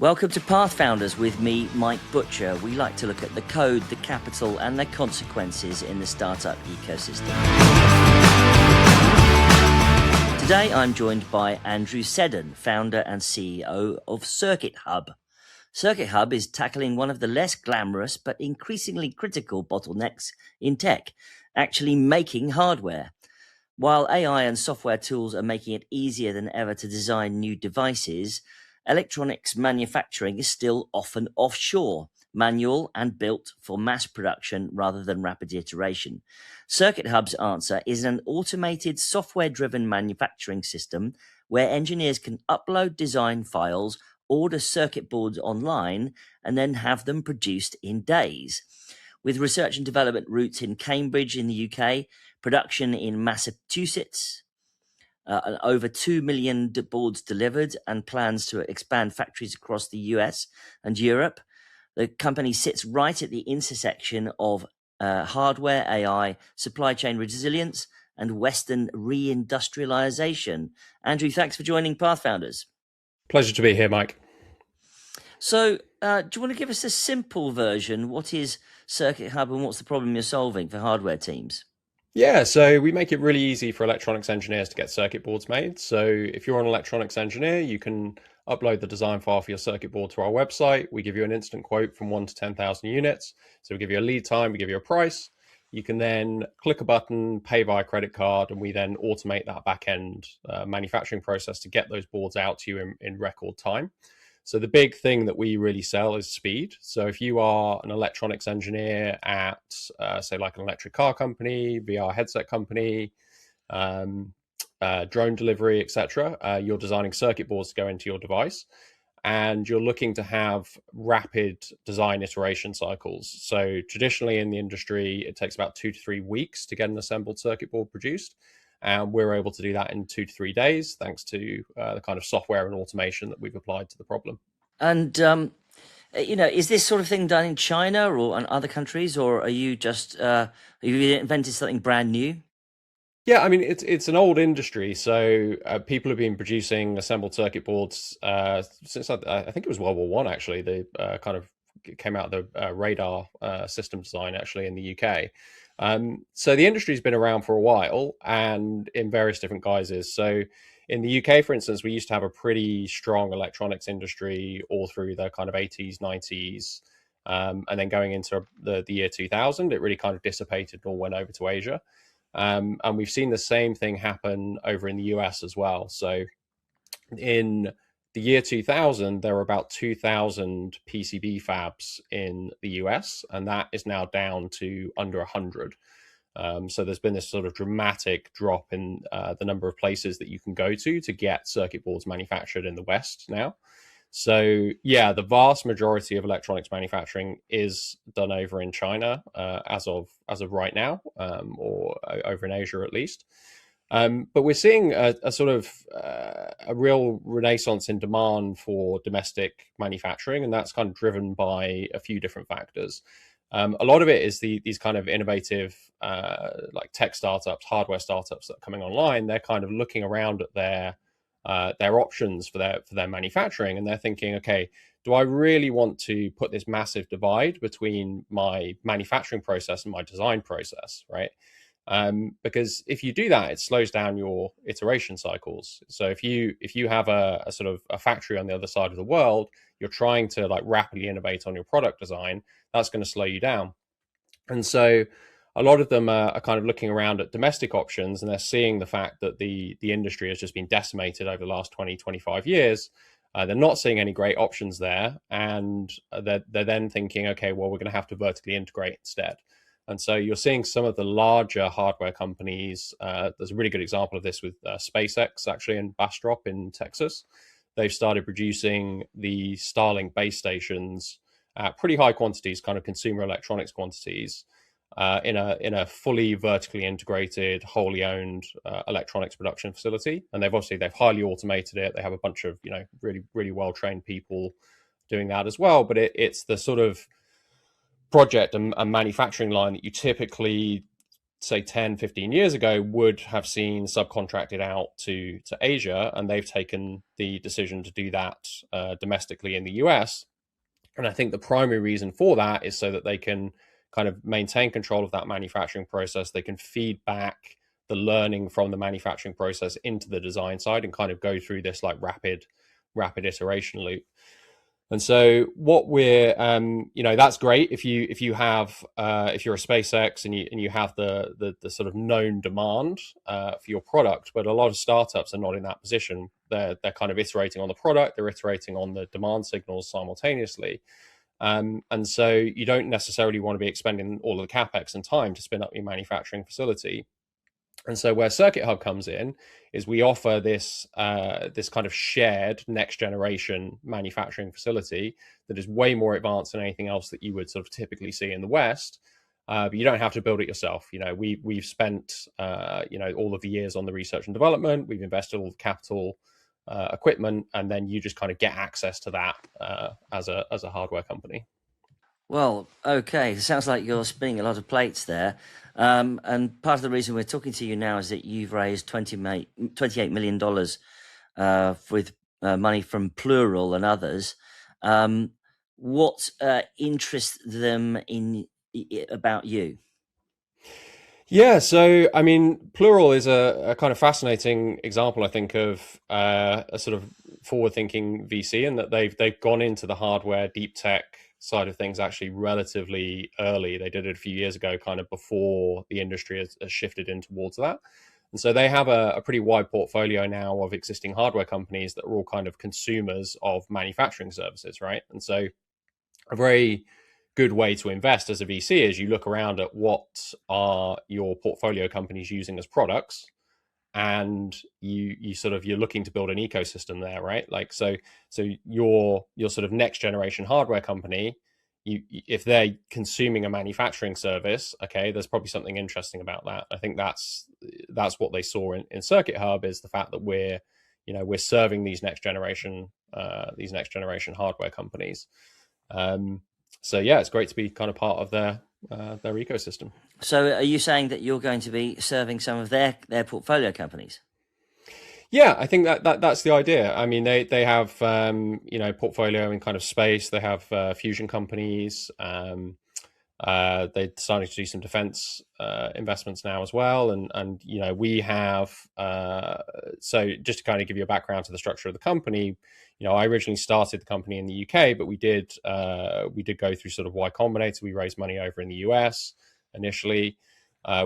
Welcome to Pathfounders with me, Mike Butcher. We like to look at the code, the capital, and their consequences in the startup ecosystem. Today, I'm joined by Andrew Seddon, founder and CEO of CircuitHub. CircuitHub is tackling one of the less glamorous but increasingly critical bottlenecks in tech, actually making hardware. While AI and software tools are making it easier than ever to design new devices, electronics manufacturing is still often offshore, manual and built for mass production rather than rapid iteration. CircuitHub's answer is an automated software-driven manufacturing system where engineers can upload design files, order circuit boards online, and then have them produced in days. With research and development roots in Cambridge in the UK, production in Massachusetts, over 2 million boards delivered, and plans to expand factories across the US and Europe. The company sits right at the intersection of hardware, AI, supply chain resilience, and Western reindustrialization. Andrew, thanks for joining Pathfounders. Pleasure to be here, Mike. So, do you want to give us a simple version? What is CircuitHub and what's the problem you're solving for hardware teams? Yeah, so we make it really easy for electronics engineers to get circuit boards made. So if you're an electronics engineer, you can upload the design file for your circuit board to our website. We give you an instant quote from 1 to 10,000 units. So we give you a lead time, we give you a price. You can then click a button, pay via credit card, and we then automate that back-end manufacturing process to get those boards out to you in record time. So the big thing that we really sell is speed. So if you are an electronics engineer at, say, like an electric car company, VR headset company, drone delivery, etc., you're designing circuit boards to go into your device, and you're looking to have rapid design iteration cycles. So traditionally in the industry, it takes about 2 to 3 weeks to get an assembled circuit board produced. And we're able to do that in 2 to 3 days, thanks to the kind of software and automation that we've applied to the problem. And, is this sort of thing done in China or in other countries, or are you just, have you invented something brand new? Yeah, I mean, it's an old industry. So people have been producing assembled circuit boards since I think it was World War One. Actually, they kind of came out of the radar system design actually in the UK. So the industry's been around for a while and in various different guises. So in the UK, for instance, we used to have a pretty strong electronics industry all through the kind of 80s, 90s. And then going into the year 2000, it really kind of dissipated and all went over to Asia. And we've seen the same thing happen over in the US as well. So in the year 2000, there were about 2,000 PCB fabs in the US, and that is now down to under 100. So there's been this sort of dramatic drop in the number of places that you can go to get circuit boards manufactured in the West now. So yeah, the vast majority of electronics manufacturing is done over in China as of right now, or over in Asia at least. But we're seeing a sort of a real renaissance in demand for domestic manufacturing, and that's kind of driven by a few different factors. A lot of it is these kind of innovative like tech startups, hardware startups that are coming online. They're kind of looking around at their options for their manufacturing, and they're thinking, okay, do I really want to put this massive divide between my manufacturing process and my design process, right? Because if you do that, it slows down your iteration cycles. So if you have a sort of a factory on the other side of the world, you're trying to like rapidly innovate on your product design, that's going to slow you down. And so a lot of them are kind of looking around at domestic options, and they're seeing the fact that the industry has just been decimated over the last 20, 25 years. They're not seeing any great options there. And they're then thinking, okay, well, we're going to have to vertically integrate instead. And so you're seeing some of the larger hardware companies. There's a really good example of this with SpaceX, actually, in Bastrop in Texas. They've started producing the Starlink base stations at pretty high quantities, kind of consumer electronics quantities, in a fully vertically integrated, wholly owned electronics production facility. And they've highly automated it. They have a bunch of really, really well trained people doing that as well. But it's the sort of project and manufacturing line that you typically say 10, 15 years ago would have seen subcontracted out to Asia, and they've taken the decision to do that domestically in the US. And I think the primary reason for that is so that they can kind of maintain control of that manufacturing process. They can feed back the learning from the manufacturing process into the design side and kind of go through this like rapid iteration loop. And so what we're, that's great if you have if you're a SpaceX and you have the sort of known demand for your product, but a lot of startups are not in that position. They're kind of iterating on the product, they're iterating on the demand signals simultaneously, and so you don't necessarily want to be expending all of the capex and time to spin up your manufacturing facility. And so where CircuitHub comes in is we offer this this kind of shared next generation manufacturing facility that is way more advanced than anything else that you would sort of typically see in the West. But you don't have to build it yourself. We've spent all of the years on the research and development. We've invested all the capital, equipment, and then you just kind of get access to that as a hardware company. Well, okay. It sounds like you're spinning a lot of plates there. And part of the reason we're talking to you now is that you've raised $28 million with money from Plural and others. What interests them about you? Yeah, so I mean, Plural is a kind of fascinating example, I think, of a sort of forward-thinking VC, in that they've gone into the hardware deep tech side of things actually relatively early. They did it a few years ago, kind of before the industry has shifted in towards that. And so they have a pretty wide portfolio now of existing hardware companies that are all kind of consumers of manufacturing services, right? And so a very good way to invest as a VC is you look around at what are your portfolio companies using as products, and you're looking to build an ecosystem there, right? Like so your sort of next generation hardware company, if they're consuming a manufacturing service, okay, there's probably something interesting about that. I think that's what they saw in CircuitHub, is the fact that we're serving these next generation hardware companies. So yeah, it's great to be kind of part of their ecosystem. So are you saying that you're going to be serving some of their portfolio companies? Yeah, I think that's the idea. I mean, they have portfolio in kind of space. They have fusion companies. They're starting to do some defense investments now as well, and we have. So just to kind of give you a background to the structure of the company, I originally started the company in the UK, but we did go through sort of Y Combinator. We raised money over in the US initially.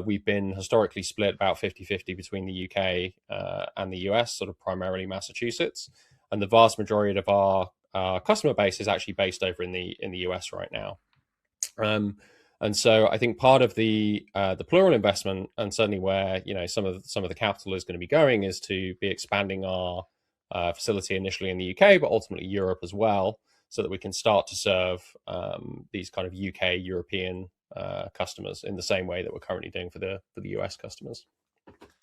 We've been historically split about 50-50 between the UK and the US, sort of primarily Massachusetts, and the vast majority of our customer base is actually based over in the US right now. And so I think part of the Plural investment, and certainly where some of the capital is going to be going, is to be expanding our facility initially in the UK, but ultimately Europe as well, so that we can start to serve these kind of UK European customers in the same way that we're currently doing for the US customers.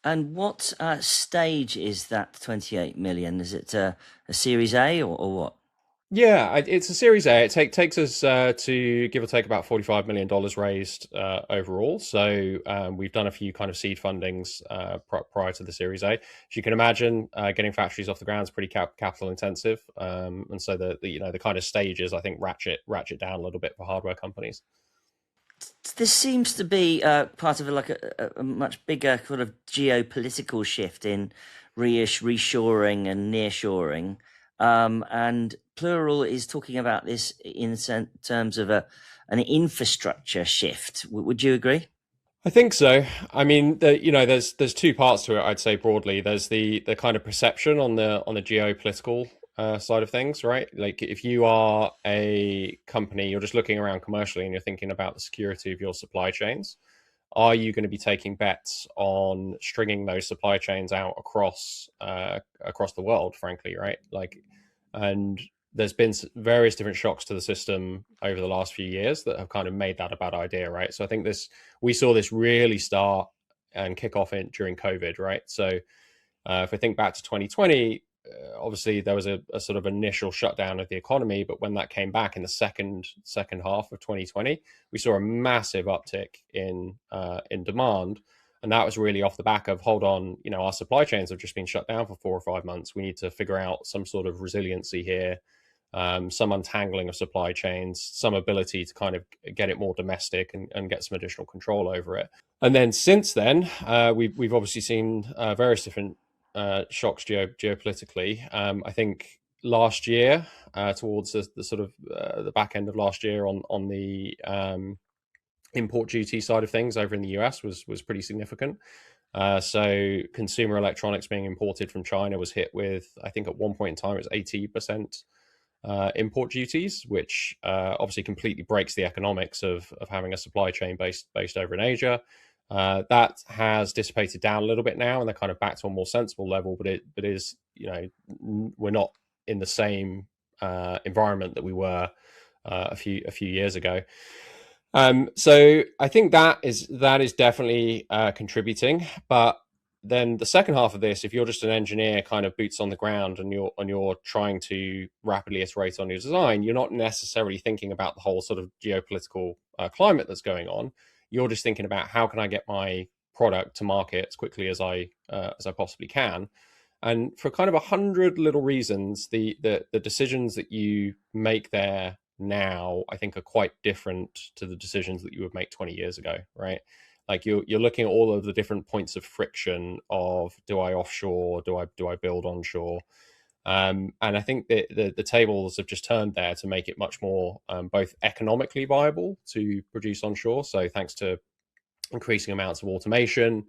And what stage is that 28 million? Is it a Series A or what? Yeah, it's a Series A. It takes us to give or take about $45 million raised overall. So we've done a few kind of seed fundings prior to the Series A. As you can imagine, getting factories off the ground is pretty capital intensive, and so the kind of stages, I think, ratchet down a little bit for hardware companies. This seems to be part of a much bigger sort of geopolitical shift in reshoring and nearshoring. And Plural is talking about this in terms of an infrastructure shift. Would you agree? I think so. I mean, there's two parts to it. I'd say broadly, there's the kind of perception on the geopolitical side of things, right? Like if you are a company, you're just looking around commercially and you're thinking about the security of your supply chains. Are you going to be taking bets on stringing those supply chains out across the world, frankly, right? And there's been various different shocks to the system over the last few years that have kind of made that a bad idea, right? So I think we saw this really start and kick off during COVID, right? So if we think back to 2020, obviously there was a sort of initial shutdown of the economy, but when that came back in the second half of 2020, we saw a massive uptick in demand, and that was really off the back of, hold on, our supply chains have just been shut down for 4 or 5 months. We need to figure out some sort of resiliency here, some untangling of supply chains, some ability to kind of get it more domestic and get some additional control over it. And then since then, we've obviously seen various different shocks geopolitically. I think last year, towards the sort of the back end of last year, on the import duty side of things over in the US was pretty significant. So consumer electronics being imported from China was hit with, I think at one point in time, it was 80% import duties, which obviously completely breaks the economics of having a supply chain based over in Asia. That has dissipated down a little bit now, and they're kind of back to a more sensible level. But it is, we're not in the same environment that we were a few years ago. So I think that is definitely contributing. But then the second half of this, if you're just an engineer, kind of boots on the ground, and you're trying to rapidly iterate on your design, you're not necessarily thinking about the whole sort of geopolitical climate that's going on. You're just thinking about, how can I get my product to market as quickly as I possibly can. And for kind of 100 little reasons, the decisions that you make there now, I think, are quite different to the decisions that you would make 20 years ago, right? Like you're looking at all of the different points of friction of, do I offshore, do I build onshore? And I think that the tables have just turned there to make it much more both economically viable to produce onshore. So thanks to increasing amounts of automation,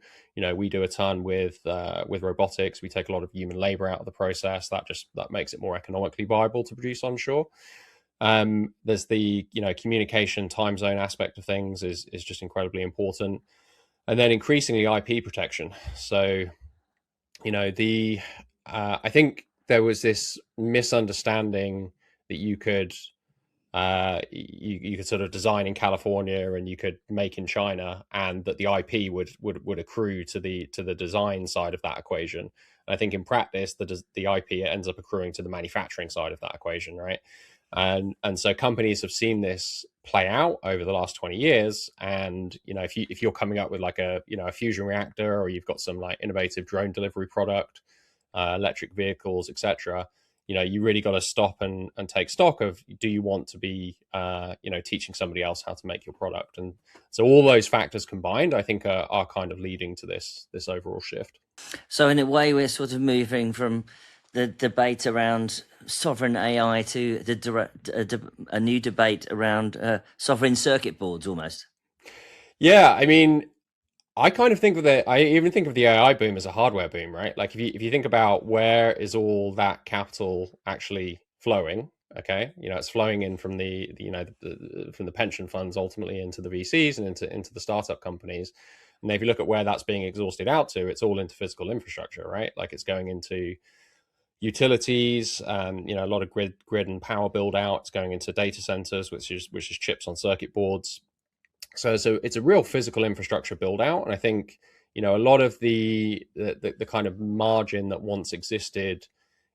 we do a ton with robotics. We take a lot of human labor out of the process. That makes it more economically viable to produce onshore. There's the communication time zone aspect of things is just incredibly important, and then increasingly IP protection. So I think there was this misunderstanding that you could sort of design in California and you could make in China, and that the IP would accrue to the design side of that equation. And I think in practice, the IP ends up accruing to the manufacturing side of that equation, right? And so companies have seen this play out over the last 20 years. And if you're coming up with like a fusion reactor, or you've got some like innovative drone delivery product, electric vehicles, etc., you really got to stop and take stock of, do you want to be teaching somebody else how to make your product? And so all those factors combined, I think, are kind of leading to this overall shift. So in a way, we're sort of moving from the debate around sovereign AI to a new debate around sovereign circuit boards, almost. Yeah, I mean, I kind of think of I even think of the AI boom as a hardware boom, right? Like if you think about, where is all that capital actually flowing? Okay, it's flowing in from from the pension funds, ultimately into the VCs and into the startup companies. And if you look at where that's being exhausted out to, it's all into physical infrastructure, right? Like it's going into utilities, a lot of grid and power build out. It's going into data centers, which is chips on circuit boards. So it's a real physical infrastructure build out. And I think, a lot of the kind of margin that once existed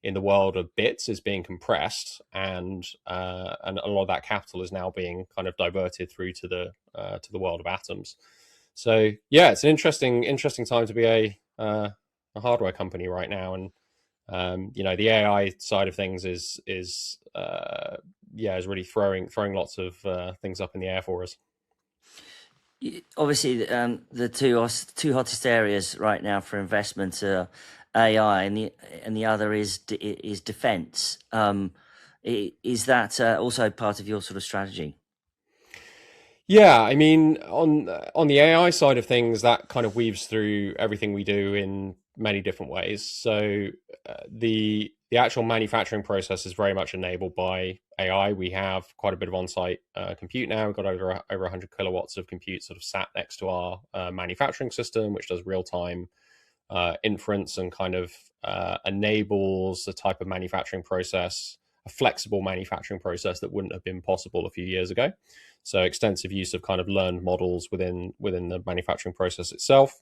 in the world of bits is being compressed, and a lot of that capital is now being kind of diverted through to the world of atoms. So yeah, it's an interesting time to be a hardware company right now. And the AI side of things is really throwing lots of things up in the air for us. Obviously, the two hottest areas right now for investment are AI, and the other is defense. Is that also part of your sort of strategy? Yeah, I mean, on the AI side of things, that kind of weaves through everything we do in many different ways. So the actual manufacturing process is very much enabled by AI. We have quite a bit of on-site compute now. We've got over 100 kilowatts of compute sort of sat next to our manufacturing system, which does real-time inference and kind of enables the type of manufacturing process, a flexible manufacturing process that wouldn't have been possible a few years ago. So extensive use of kind of learned models within the manufacturing process itself.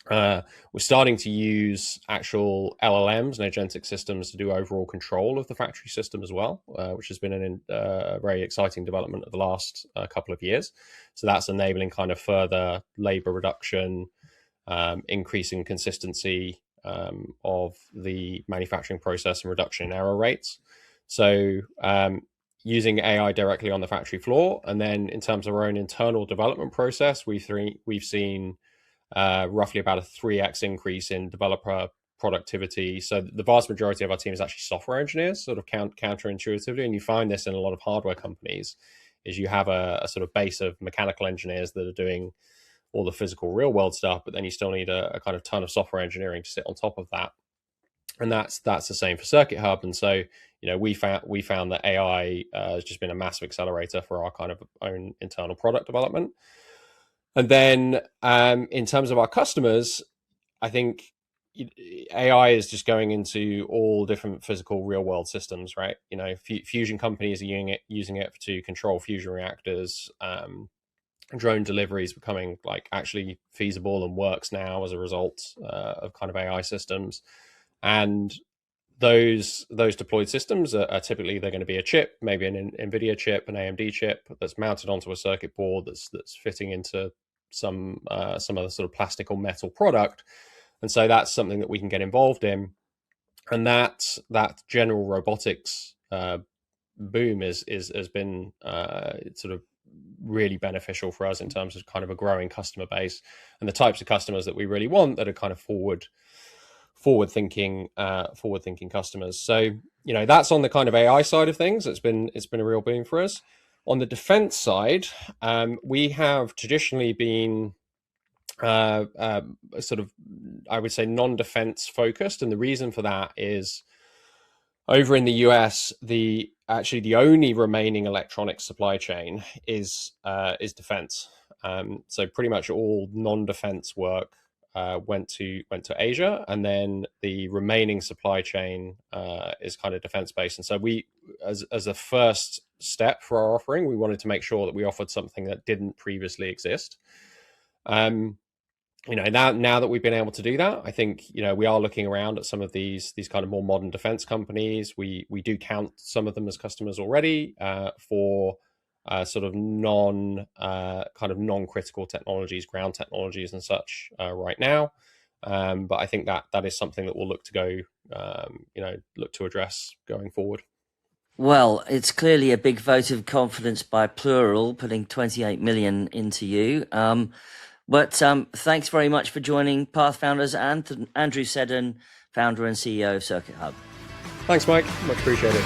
We're starting to use actual LLMs and agentic systems to do overall control of the factory system as well, which has been a very exciting development of the last couple of years. So that's enabling kind of further labor reduction, increasing consistency of the manufacturing process and reduction in error rates. So using AI directly on the factory floor. And then in terms of our own internal development process, we've seen roughly about a 3x increase in developer productivity. So the vast majority of our team is actually software engineers, sort of counterintuitively. And you find this in a lot of hardware companies, is you have a sort of base of mechanical engineers that are doing all the physical real world stuff, but then you still need a kind of ton of software engineering to sit on top of that. And that's the same for CircuitHub. And so, we found that AI has just been a massive accelerator for our kind of own internal product development. And then in terms of our customers, I think AI is just going into all different physical real world systems, right? Fusion companies are using it to control fusion reactors. Drone delivery is becoming like actually feasible and works now as a result of kind of AI systems. And those deployed systems are typically, they're going to be a chip, maybe an NVIDIA chip, an AMD chip that's mounted onto a circuit board that's fitting into some other sort of plastic or metal product. And so that's something that we can get involved in. And that general robotics boom has been sort of really beneficial for us in terms of kind of a growing customer base and the types of customers that we really want, that are kind of forward thinking customers. So that's on the kind of AI side of things. It's been a real boom for us. On the defense side, we have traditionally been sort of, I would say, non-defense focused, and the reason for that is over in the US, the only remaining electronic supply chain is defense. So pretty much all non-defense work went to Asia, and then the remaining supply chain is kind of defense based. And so we, as a first step for our offering, we wanted to make sure that we offered something that didn't previously exist. Now that we've been able to do that, I think we are looking around at some of these kind of more modern defense companies. We do count some of them as customers already for sort of non-critical technologies, ground technologies and such right now. But I think that is something that we'll look to address going forward. Well, it's clearly a big vote of confidence by Plural, putting 28 million into you. But thanks very much for joining Pathfounders and Andrew Seddon, founder and CEO of CircuitHub. Thanks, Mike. Much appreciated.